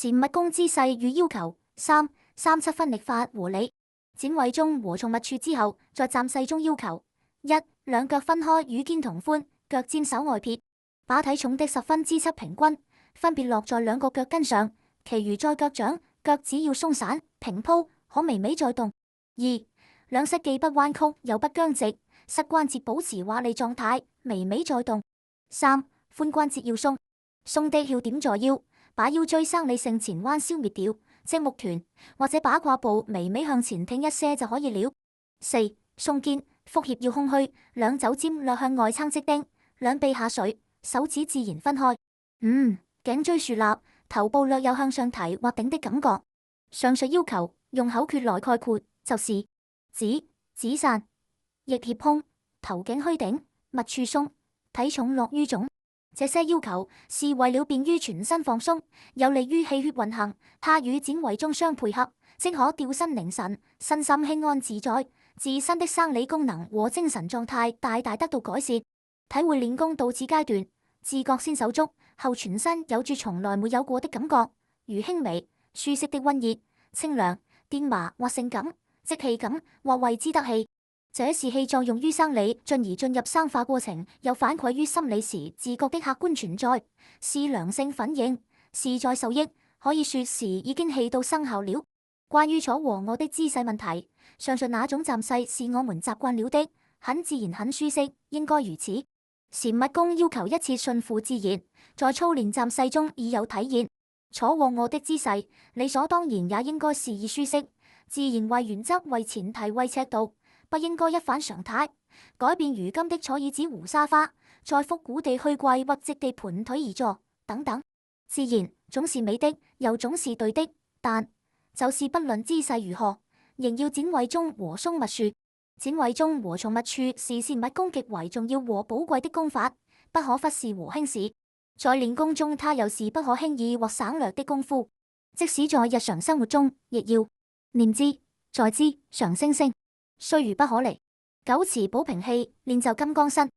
禪密弓姿勢與要求。337分力法和理。剪位中和從密處之後，在站勢中要求：一、兩腳分開與肩同寬，腳尖稍外撇，把體重的10分之7平均，分別落在兩個腳跟上，其餘在腳掌，腳只要鬆散平鋪，可微微再動。2、兩膝既不彎曲又不僵直，膝關節保持劃力狀態，微微再動。3、髖關節要鬆，鬆的要點在腰，把腰椎生理性前彎消滅掉，即木臀，或者把胯部微微向前挺一些就可以了。4、鬆肩，腹脅要空虛，兩肘尖略向外撐即釘，兩臂下垂，手指自然分開。5、頸椎豎立，頭部略有向上提或頂的感覺。上述要求用口訣來概括，就是指散、翼脅胸、頭頸虛頂、密處鬆、體重落於總。這些要求是為了便於全身放鬆，有利於氣血運行。它與剪位中相配合，即可調身凝神，身心輕安自在，自身的生理功能和精神狀態大大得到改善。體會練功到此階段，自覺先手足，後全身有住從來沒有過的感覺，如輕微、舒適的溫熱、清涼、電麻或性感、即氣感或為之得氣。這是氣作用於生理，進而進入生化過程，又反饋於心理時自覺的客觀存在，是良性反應，是在受益，可以說是已經起到生效了。關於坐和臥的姿勢問題，上述哪種站勢是我們習慣了的，很自然很舒適，應該如此。禪密弓要求一切順乎自然，在操練站勢中已有體現。坐和臥的姿勢，理所當然也應該是以舒適、自然為原則為前提為尺度。不應該一反常態，改變如今的坐椅子胡沙發，在復古地虛跪或直地盤腿而坐等等。自然總是美的，又總是對的，但就是不論姿勢如何，仍要剪位中和鬆密處。剪位中和從密處是禪密弓極為重要和寶貴的功法，不可忽視和輕視。在練功中，它又是不可輕易或省略的功夫，即使在日常生活中，亦要念之在之，常聲聲。雖如不可離，久持保平氣，練就金剛身。